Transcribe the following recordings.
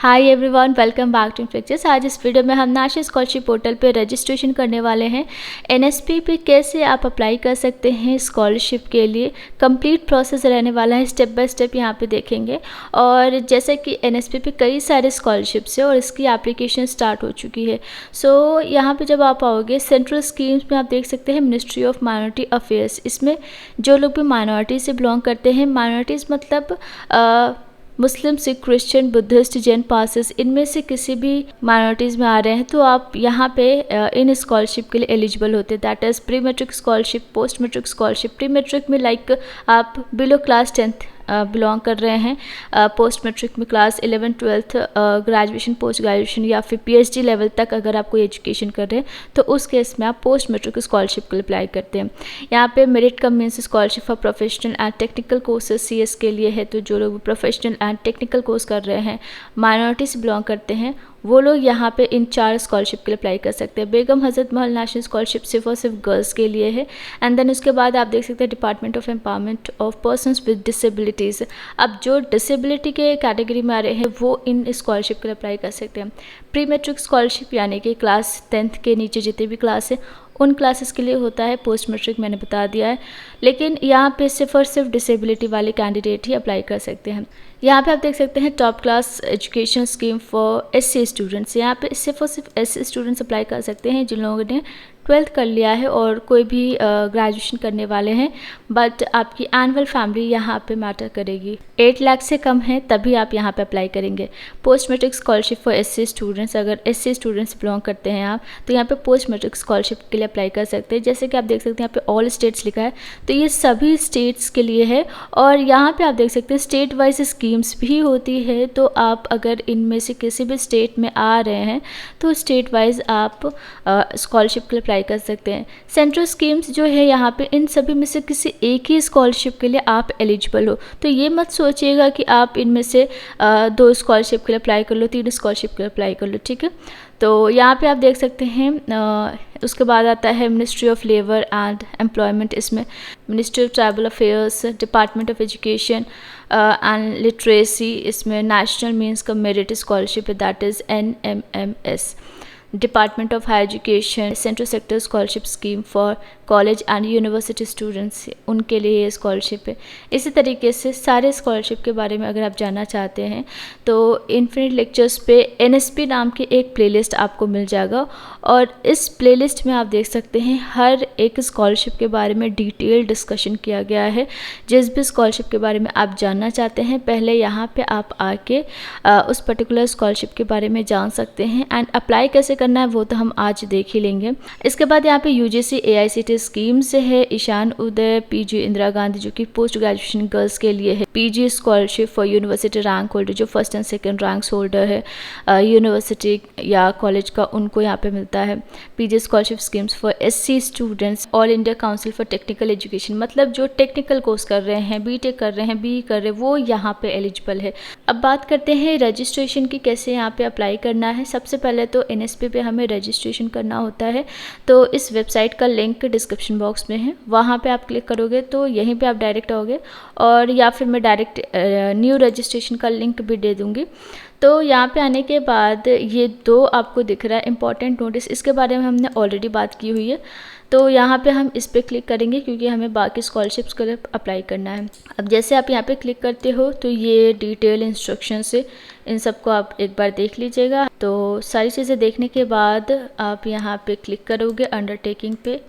Hi everyone, welcome back to Flectures. आज इस video में हम नेशनल स्कॉलरशिप पोर्टल पे रजिस्ट्रेशन करने वाले हैं। एनएसपी पे कैसे आप अप्लाई कर सकते हैं स्कॉलरशिप के लिए, कंप्लीट प्रोसेस रहने वाला है, स्टेप बाय स्टेप यहाँ पे देखेंगे। और जैसे कि एनएसपी पे कई सारे स्कॉलरशिप्स है और इसकी एप्लीकेशन स्टार्ट हो चुकी है। सो यहाँ पे जब आप आओगे सेंट्रल स्कीम्स में आप देख सकते हैं मिनिस्ट्री ऑफ माइनॉरिटी अफेयर्स। इसमें जो लोग भी माइनॉरिटी से बिलोंग करते हैं, माइनॉरिटीज़ मतलब Muslim, Sikh, Christian, Buddhist, Jain, Parsis, इनमें से किसी भी माइनॉरिटीज़ में आ रहे हैं तो आप यहाँ पे इन स्कॉलरशिप के लिए एलिजिबल होते हैं। That is pre matric scholarship, post matric scholarship. Pre matric में लाइक आप बिलो क्लास 10th बिलोंग कर रहे हैं, पोस्ट मेट्रिक में class 11, 12th, graduation, post graduation या फिर पीएचडी लेवल तक अगर आप कोई एजुकेशन कर रहे हैं तो उस केस में आप पोस्ट मेट्रिक स्कॉलरशिप के लिए अप्लाई करते हैं। यहाँ पे merit come means scholarship for professional and technical courses CS के लिए है। तो जो लोग प्रोफेशनल एंड टेक्निकल कोर्स कर रहे हैं, माइनॉरिटी से बिलोंग करते हैं, वो लोग यहाँ पे इन 4 स्कॉलरशिप के लिए अप्लाई कर सकते हैं। बेगम हजरत महल नेशनल स्कॉलरशिप सिर्फ और सिर्फ गर्ल्स के लिए है। एंड देन उसके बाद आप देख सकते हैं department of empowerment of persons with disabilities. अब जो डिसेबिलिटी के कैटेगरी में आ रहे हैं वो इन स्कॉलरशिप के लिए अप्लाई कर सकते हैं। प्री मेट्रिक स्कॉलरशिप यानी कि क्लास 10th के नीचे जितने भी क्लास है उन क्लासेस के लिए होता है। पोस्ट मेट्रिक मैंने बता दिया है, लेकिन यहाँ पे सिर्फ और सिर्फ डिसेबिलिटी वाले कैंडिडेट ही अप्लाई कर सकते हैं। यहाँ पे आप देख सकते हैं top class education scheme for SC students. यहाँ पे सिर्फ और सिर्फ एससी स्टूडेंट्स अप्लाई कर सकते हैं जिन लोगों ने 12th कर लिया है और कोई भी ग्रेजुएशन करने वाले हैं, बट आपकी एनुअल फैमिली यहाँ पे मैटर करेगी। 8 लाख से कम है तभी आप यहाँ पे अप्लाई करेंगे। Post matric scholarship for SC students, अगर एससी स्टूडेंट्स बिलोंग करते हैं आप तो यहाँ पे पोस्ट मेट्रिक स्कॉलरशिप के लिए अप्लाई कर सकते हैं। जैसे कि आप देख सकते हैं यहाँ पे ऑल स्टेट्स लिखा है, तो ये सभी स्टेट्स के लिए है। और यहाँ पे आप देख सकते हैं स्टेट वाइज स्कीम्स भी होती है, तो आप अगर इनमें से किसी भी स्टेट में आ रहे हैं तो स्टेट वाइज आप स्कॉलरशिप के लिए अप्लाई कर सकते हैं। सेंट्रल स्कीम्स जो है यहाँ पे इन सभी में से किसी एक ही स्कॉलरशिप के लिए आप एलिजिबल हो। तो ये मत सोचिएगा कि आप इनमें से 2 स्कॉलरशिप के लिए अप्लाई कर लो, 3 स्कॉलरशिप के लिए अप्लाई कर लो, ठीक है। तो यहाँ पे आप देख सकते हैं उसके बाद आता है ministry of labour and employment. इसमें ministry of tribal affairs, department of education and literacy. इसमें नेशनल मीन्स का मेरिट स्कॉलरशिप है, that is NMMS। Department of higher education, central sector scholarship scheme for college and university students, उनके लिए ये scholarship है। इसी तरीके से सारे स्कॉलरशिप के बारे में अगर आप जानना चाहते हैं तो इन्फिनिट लेक्चर्स पे NSP नाम की एक प्लेलिस्ट आपको मिल जाएगा और इस प्लेलिस्ट में आप देख सकते हैं हर एक स्कॉलरशिप के बारे में डिटेल डिस्कशन किया गया है। जिस भी स्कॉलरशिप के बारे में आप जानना चाहते हैं पहले यहाँ पे आप आके उस पर्टिकुलर स्कॉलरशिप के बारे में जान सकते हैं। एंड अप्लाई कैसे करना है वो तो हम आज देख ही लेंगे। इसके बाद यहाँ पे UGC AICTE स्कीम से है ईशान उदय PG इंदिरा गांधी, जो कि पोस्ट ग्रेजुएशन गर्ल्स के लिए है। PG scholarship for university rank holder, जो first and second ranks holder है यूनिवर्सिटी या कॉलेज का, उनको यहाँ पे मिलता है। PG scholarship schemes for SC students, all India council for technical education, मतलब जो टेक्निकल कोर्स कर रहे हैं, BTech कर रहे हैं, BE कर रहे हैं, वो यहाँ पे एलिजिबल है। अब बात करते हैं रजिस्ट्रेशन की, कैसे यहाँ पे अप्लाई करना है। सबसे पहले तो NSP पे हमें रजिस्ट्रेशन करना होता है, तो इस वेबसाइट का लिंक डिस्क्रिप्शन बॉक्स में है, वहाँ पे आप क्लिक करोगे तो यहीं पे आप डायरेक्ट आओगे, और या फिर मैं डायरेक्ट न्यू रजिस्ट्रेशन का लिंक भी दे दूँगी। तो यहाँ पे आने के बाद ये 2 आपको दिख रहा है इम्पॉर्टेंट नोटिस, इसके बारे में हमने ऑलरेडी बात की हुई है। तो यहाँ पे हम इस पर क्लिक करेंगे क्योंकि हमें बाकी स्कॉलरशिप्स के लिए अप्लाई करना है। अब जैसे आप यहाँ पे क्लिक करते हो तो ये डिटेल इंस्ट्रक्शन से इन सबको आप एक बार देख लीजिएगा। तो सारी चीज़ें देखने के बाद आप यहाँ पे क्लिक करोगे अंडरटेकिंग पे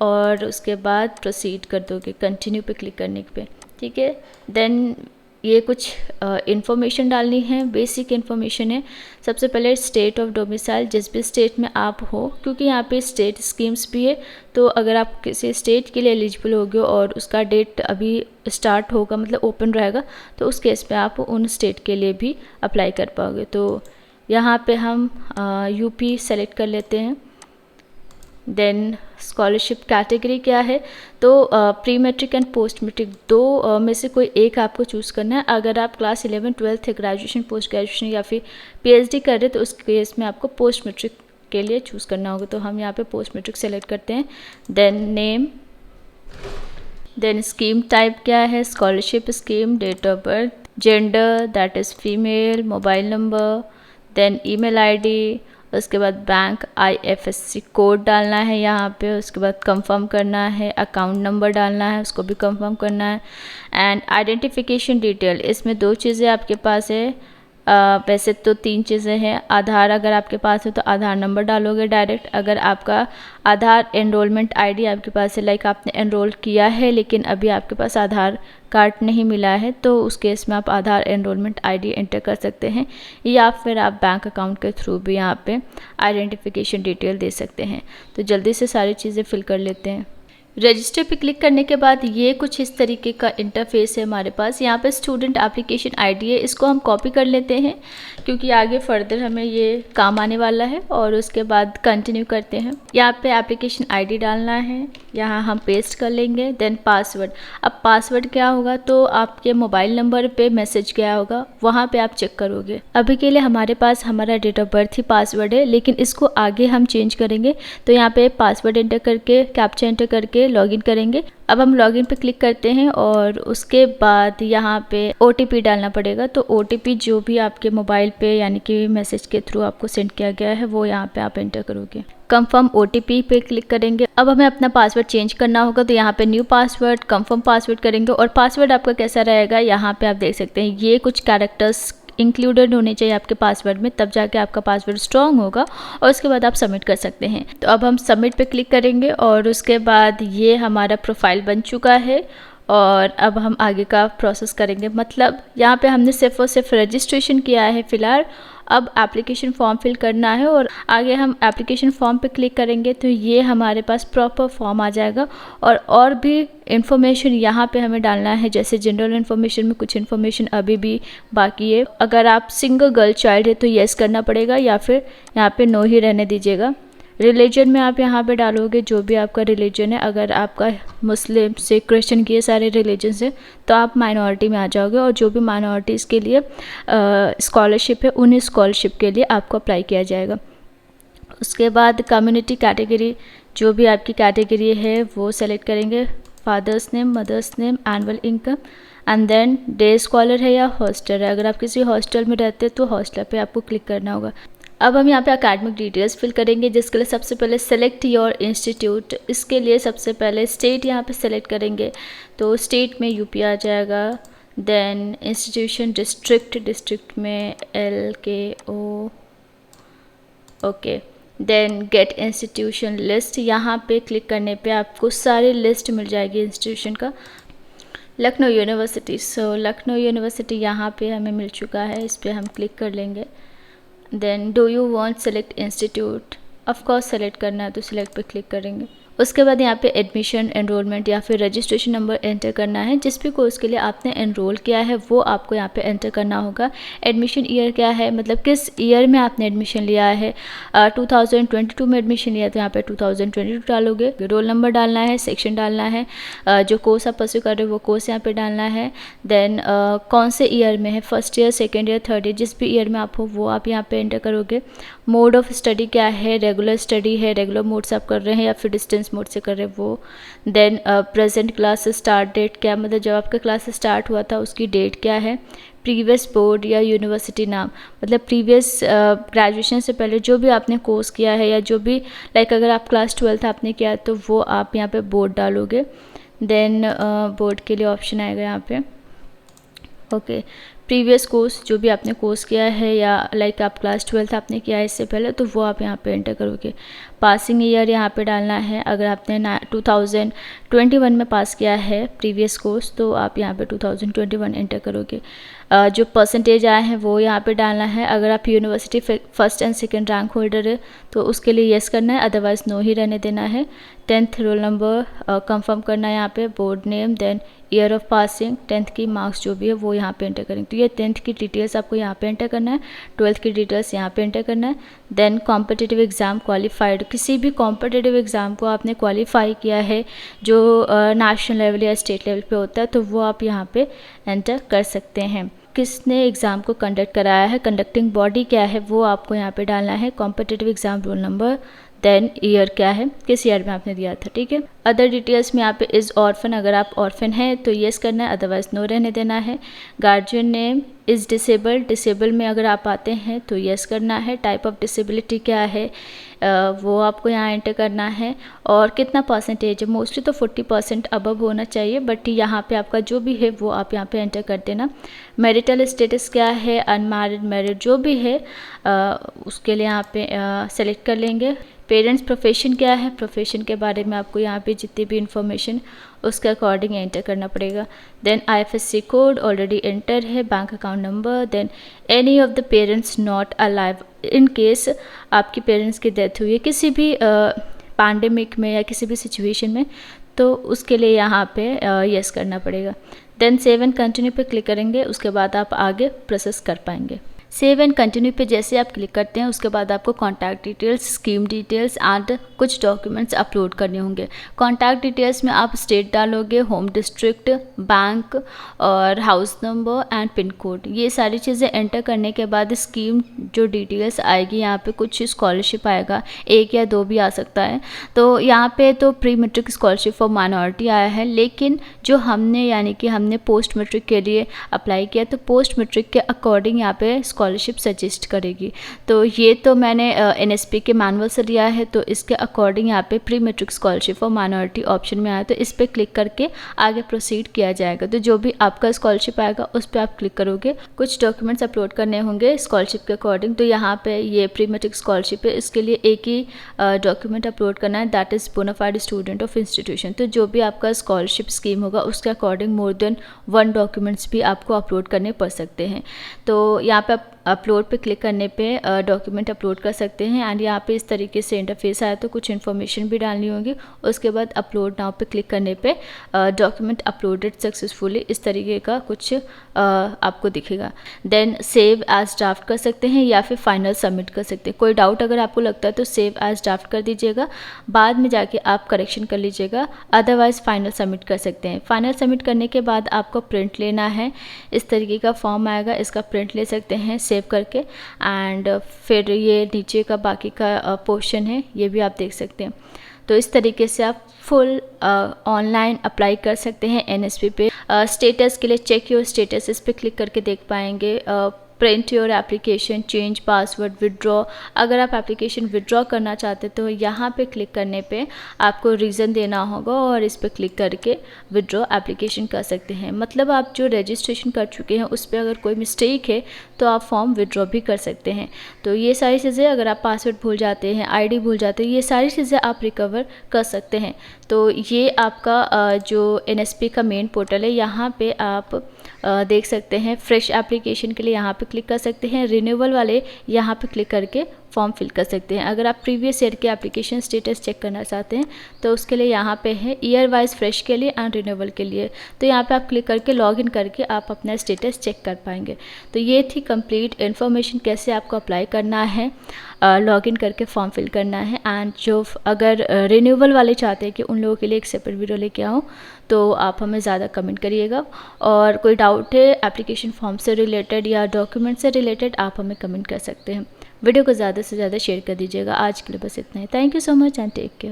और उसके बाद प्रोसीड कर दोगे कंटिन्यू पे क्लिक करने पे, ठीक है। देन ये कुछ इन्फॉर्मेशन डालनी है, बेसिक इन्फॉर्मेशन है। सबसे पहले स्टेट ऑफ डोमिसाइल, जिस भी स्टेट में आप हो, क्योंकि यहाँ पे स्टेट स्कीम्स भी है, तो अगर आप किसी स्टेट के लिए एलिजिबल होगे और उसका डेट अभी स्टार्ट होगा, मतलब ओपन रहेगा, तो उस केस में आप उन स्टेट के लिए भी अप्लाई कर पाओगे। तो यहाँ पे हम UP सेलेक्ट कर लेते हैं। देन स्कॉलरशिप कैटेगरी क्या है, तो pre matric and post matric 2 में से कोई एक आपको चूज़ करना है। अगर आप class 11, 12th graduation, post graduation या फिर PhD कर रहे तो उस केस में आपको पोस्ट मेट्रिक के लिए चूज़ करना होगा। तो हम यहाँ पे पोस्ट मेट्रिक सेलेक्ट करते हैं। Then name, then scheme type क्या है, scholarship scheme, date of birth, gender that is female, mobile number, then email ID, उसके बाद बैंक IFSC कोड डालना है यहाँ पे, उसके बाद कंफर्म करना है, अकाउंट नंबर डालना है, उसको भी कंफर्म करना है, एंड आइडेंटिफिकेशन डिटेल। इसमें 2 चीज़ें आपके पास है, वैसे तो 3 चीज़ें हैं। आधार अगर आपके पास है तो आधार नंबर डालोगे डायरेक्ट। अगर आपका आधार एनरोलमेंट ID आपके पास है, लाइक आपने एनरोल किया है लेकिन अभी आपके पास आधार कार्ड नहीं मिला है, तो उस केस में आप आधार एनरोलमेंट ID एंटर कर सकते हैं, या फिर आप बैंक अकाउंट के थ्रू भी यहाँ पे आइडेंटिफिकेशन डिटेल दे सकते हैं। तो जल्दी से सारी चीज़ें फिल कर लेते हैं। रजिस्टर पे क्लिक करने के बाद ये कुछ इस तरीके का इंटरफेस है हमारे पास। यहाँ पे स्टूडेंट एप्लीकेशन ID है, इसको हम कॉपी कर लेते हैं क्योंकि आगे फर्दर हमें ये काम आने वाला है, और उसके बाद कंटिन्यू करते हैं। यहाँ पे एप्लीकेशन ID डालना है, यहाँ हम पेस्ट कर लेंगे, देन पासवर्ड। अब पासवर्ड क्या होगा, तो आपके मोबाइल नंबर पे मैसेज गया होगा, वहाँ पे आप चेक करोगे। अभी के लिए हमारे पास हमारा डेट ऑफ बर्थ ही पासवर्ड है, लेकिन इसको आगे हम चेंज करेंगे। तो यहाँ पे पासवर्ड एंटर करके, कैप्चा एंटर करके लॉगिन करेंगे। अब हम लॉगिन पे क्लिक करते हैं और उसके बाद यहाँ पे OTP डालना पड़ेगा। तो OTP जो भी आपके मोबाइल पे यानी कि मैसेज के थ्रू आपको सेंड किया गया है वो यहाँ पे आप एंटर करोगे। कंफर्म OTP पे क्लिक करेंगे। अब हमें अपना पासवर्ड चेंज करना होगा, तो यहाँ पे न्यू पासवर्ड, कंफर्म पासवर्ड करेंगे। और पासवर्ड आपका कैसा रहेगा, यहाँ पे आप देख सकते हैं ये कुछ कैरेक्टर्स इंक्लूडेड होने चाहिए आपके पासवर्ड में, तब जाके आपका पासवर्ड स्ट्रॉन्ग होगा और उसके बाद आप सबमिट कर सकते हैं। तो अब हम सबमिट पे क्लिक करेंगे और उसके बाद ये हमारा प्रोफाइल बन चुका है, और अब हम आगे का प्रोसेस करेंगे। मतलब यहाँ पे हमने सिर्फ और सिर्फ रजिस्ट्रेशन किया है फ़िलहाल। अब एप्लीकेशन फॉर्म फिल करना है, और आगे हम एप्लीकेशन फॉर्म पे क्लिक करेंगे तो ये हमारे पास प्रॉपर फॉर्म आ जाएगा। और भी इन्फॉर्मेशन यहाँ पे हमें डालना है, जैसे जनरल इन्फॉर्मेशन में कुछ इन्फॉर्मेशन अभी भी बाकी है। अगर आप सिंगल गर्ल चाइल्ड है तो येस करना पड़ेगा, या फिर यहाँ पे नो ही रहने दीजिएगा। रिलीजन में आप यहाँ पे डालोगे जो भी आपका रिलीजन है। अगर आपका मुस्लिम सिख क्रिश्चियन के सारे रिलीजन है तो आप माइनॉरिटी में आ जाओगे, और जो भी माइनॉरिटीज़ के लिए स्कॉलरशिप है उन स्कॉलरशिप के लिए आपको अप्लाई किया जाएगा। उसके बाद कम्युनिटी कैटेगरी, जो भी आपकी कैटेगरी है वो सेलेक्ट करेंगे। Father's name, mother's name, annual income, and then day scholar है या हॉस्टल है। अगर आप किसी हॉस्टल में रहते हैं तो हॉस्टल पे आपको क्लिक करना होगा। अब हम यहाँ पे एकेडमिक डिटेल्स फिल करेंगे, जिसके लिए सबसे पहले सेलेक्ट योर इंस्टीट्यूट। इसके लिए सबसे पहले स्टेट यहाँ पे सेलेक्ट करेंगे, तो स्टेट में UP आ जाएगा। देन इंस्टीट्यूशन, डिस्ट्रिक्ट में LKO, okay. Then get institution list, यहाँ पे क्लिक करने पे आपको सारी लिस्ट मिल जाएगी इंस्टीट्यूशन का। लखनऊ यूनिवर्सिटी, सो लखनऊ यूनिवर्सिटी यहाँ पे हमें मिल चुका है, इस पर हम क्लिक कर लेंगे। Then do you want select institute, of course select करना है तो सिलेक्ट पे क्लिक करेंगे। उसके बाद यहाँ पे एडमिशन, एनरोलमेंट या फिर रजिस्ट्रेशन नंबर एंटर करना है। जिस भी कोर्स के लिए आपने एनरोल किया है वो आपको यहाँ पे एंटर करना होगा। एडमिशन ईयर क्या है, मतलब किस ईयर में आपने एडमिशन लिया है। 2022 में एडमिशन लिया तो यहाँ पे 2022 डालोगे। रोल नंबर डालना है, सेक्शन डालना है, जो कोर्स आप परस्यू कर रहे हो वो कोर्स यहाँ पे डालना है। देन कौन से ईयर में है, first year, second year, third year, जिस भी ईयर में आप हो वो आप यहाँ पे एंटर करोगे। मोड ऑफ स्टडी क्या है, रेगुलर स्टडी है, रेगुलर मोड से आप कर रहे हैं या फिर डिस्टेंस मोड से कर रहे हैं वो। Then present class start date क्या, मतलब जब आपका क्लास स्टार्ट हुआ था उसकी डेट क्या है। प्रीवियस बोर्ड या यूनिवर्सिटी नाम, मतलब प्रीवियस ग्रेजुएशन से पहले जो भी आपने कोर्स किया है, या जो भी लाइक अगर आप क्लास 12 आपने किया तो वो आप यहाँ पे बोर्ड डालोगे। देन बोर्ड के लिए ऑप्शन आएगा यहाँ पे, ओके। प्रीवियस कोर्स, जो भी आपने कोर्स किया है या लाइक आप क्लास 12 आपने किया है इससे पहले, तो वो आप यहाँ पे एंटर करोगे। पासिंग ईयर यहाँ पे डालना है। अगर आपने 2021 में पास किया है प्रीवियस कोर्स तो आप यहाँ पे 2021 एंटर करोगे। जो परसेंटेज आए हैं वो यहाँ पे डालना है। अगर आप university first and second rank holder है तो उसके लिए येस करना है, अदरवाइज़ नो ही रहने देना है। 10th रोल नंबर कंफर्म करना है यहाँ पे, board name, then year of passing, 10th की मार्क्स जो भी है वो यहाँ पे एंटर करेंगे। तो ये 10th की डिटेल्स आपको यहाँ पे एंटर करना है, 12th की डिटेल्स यहाँ पे एंटर करना है। देन कॉम्पिटिटिव एग्ज़ाम क्वालिफाइड, किसी भी कॉम्पिटिटिव एग्ज़ाम को आपने क्वालिफाई किया है जो नेशनल लेवल या स्टेट लेवल पे होता है तो वो आप यहाँ पे एंटर कर सकते हैं। किसने एग्ज़ाम को कंडक्ट कराया है, कंडक्टिंग बॉडी क्या है वो आपको यहाँ पे डालना है। Competitive exam roll number, then year क्या है, किस ईयर में आपने दिया था, ठीक है। अदर डिटेल्स में यहाँ पे इज़ ऑर्फन, अगर आप ऑर्फन हैं तो येस करना है, अदरवाइज़ नो रहने देना है। Guardian name is disabled, disable में अगर आप आते हैं तो येस करना है। टाइप ऑफ डिसेबिलिटी क्या है वो आपको यहाँ एंटर करना है। और कितना परसेंटेज है, मोस्टली तो 40% अबव होना चाहिए, बट यहाँ पे आपका जो भी है वो आप यहाँ पे एंटर कर देना। मैरिटल स्टेटस क्या है, अनमैरिड, मैरिड, जो भी है उसके लिए यहाँ पे सेलेक्ट कर लेंगे। पेरेंट्स प्रोफेशन क्या है, प्रोफेशन के बारे में आपको यहाँ पे जितनी भी इंफॉर्मेशन उसके अकॉर्डिंग एंटर करना पड़ेगा। Then IFSC code already enter है, bank account number. Then any of the parents not alive, in case आपके पेरेंट्स की डेथ हुई है किसी भी पैंडेमिक में या किसी भी सिचुएशन में, तो उसके लिए यहाँ पे यस करना पड़ेगा। देन सेव एंड कंटिन्यू पे क्लिक करेंगे, उसके बाद आप आगे प्रोसेस कर पाएंगे। सेव एंड कंटिन्यू पे जैसे आप क्लिक करते हैं उसके बाद आपको contact details, scheme details and कुछ डॉक्यूमेंट्स अपलोड करने होंगे। कॉन्टैक्ट डिटेल्स में आप स्टेट डालोगे, होम डिस्ट्रिक्ट, बैंक और house number and pin code. ये सारी चीज़ें एंटर करने के बाद स्कीम जो डिटेल्स आएगी, यहाँ पे कुछ स्कॉलरशिप आएगा, 1 या 2 भी आ सकता है। तो यहाँ पे तो pre matric scholarship for minority आया है, लेकिन जो हमने यानी कि हमने पोस्ट मेट्रिक के लिए अप्लाई किया तो पोस्ट मेट्रिक के अकॉर्डिंग यहाँ पे स्कॉलरशिप सजेस्ट करेगी। तो ये तो मैंने NSP के मैनुअल से लिया है, तो इसके अकॉर्डिंग यहाँ पे pre matric scholarship for minority option में आया, तो इस पर क्लिक करके आगे प्रोसीड किया जाएगा। तो जो भी आपका स्कॉलरशिप आएगा उस पर आप क्लिक करोगे। कुछ डॉक्यूमेंट्स अपलोड करने होंगे स्कॉलरशिप के अकॉर्डिंग। तो यहाँ पे ये प्री मेट्रिक स्कॉलरशिप है, इसके लिए एक ही डॉक्यूमेंट अपलोड करना है, that is bonafide student of institution. तो जो भी आपका स्कॉलरशिप स्कीम होगा उसके अकॉर्डिंग मोर देन 1 डॉक्यूमेंट्स भी आपको अपलोड करने पड़ सकते हैं। तो यहाँ पे अपलोड पे क्लिक करने पे डॉक्यूमेंट अपलोड कर सकते हैं। एंड यहाँ पे इस तरीके से इंटरफेस आया, तो कुछ इन्फॉर्मेशन भी डालनी होगी। उसके बाद अपलोड नाउ पे क्लिक करने पे डॉक्यूमेंट अपलोडेड सक्सेसफुली, इस तरीके का कुछ आपको दिखेगा। देन सेव एज ड्राफ्ट कर सकते हैं या फिर फाइनल सबमिट कर सकते हैं। कोई डाउट अगर आपको लगता है तो सेव एज ड्राफ्ट कर दीजिएगा, बाद में जाके आप करेक्शन कर लीजिएगा, अदरवाइज फाइनल सबमिट कर सकते हैं। फाइनल सबमिट करने के बाद आपको प्रिंट लेना है, इस तरीके का फॉर्म आएगा, इसका प्रिंट ले सकते हैं सेव करके। एंड फिर ये नीचे का बाकी का पोर्शन है, ये भी आप देख सकते हैं। तो इस तरीके से आप फुल ऑनलाइन अप्लाई कर सकते हैं NSP पे। स्टेटस के लिए चेक योर स्टेटस, इस पर क्लिक करके देख पाएंगे। Print your application, change password, withdraw, अगर आप एप्लीकेशन विदड्रॉ करना चाहते तो यहाँ पे क्लिक करने पे आपको रीज़न देना होगा और इस पर क्लिक करके विदड्रॉ एप्लीकेशन कर सकते हैं। मतलब आप जो रजिस्ट्रेशन कर चुके हैं उस पर अगर कोई मिस्टेक है तो आप फॉर्म विदड्रॉ भी कर सकते हैं। तो ये सारी चीज़ें, अगर आप पासवर्ड भूल जाते हैं, ID भूल जाते हैं, ये सारी चीज़ें आप रिकवर कर सकते हैं। तो ये आपका जो NSP का मेन पोर्टल है, यहाँ पे आप देख सकते हैं। फ्रेश एप्लीकेशन के लिए यहाँ पे क्लिक कर सकते हैं, रिन्यूअल वाले यहाँ पे क्लिक करके फॉर्म फिल कर सकते हैं। अगर आप प्रीवियस ईयर के एप्लीकेशन स्टेटस चेक करना चाहते हैं तो उसके लिए यहाँ पे है ईयर वाइज फ्रेश के लिए एंड रिन्यूअल के लिए। तो यहाँ पे आप क्लिक करके लॉगिन करके आप अपना स्टेटस चेक कर पाएंगे। तो ये थी कंप्लीट इन्फॉर्मेशन कैसे आपको अप्लाई करना है, लॉगिन करके फॉर्म फिल करना है। एंड जो अगर रिन्यूअल वाले चाहते हैं कि उन लोगों के लिए एक सेपरेट वीडियो लेके आऊँ तो आप हमें ज़्यादा कमेंट करिएगा। और कोई डाउट है एप्लीकेशन फॉर्म से रिलेटेड या डॉक्यूमेंट से रिलेटेड, आप हमें कमेंट कर सकते हैं। वीडियो को ज़्यादा से ज़्यादा शेयर कर दीजिएगा। आज के लिए बस इतना ही। Thank you so much and take care.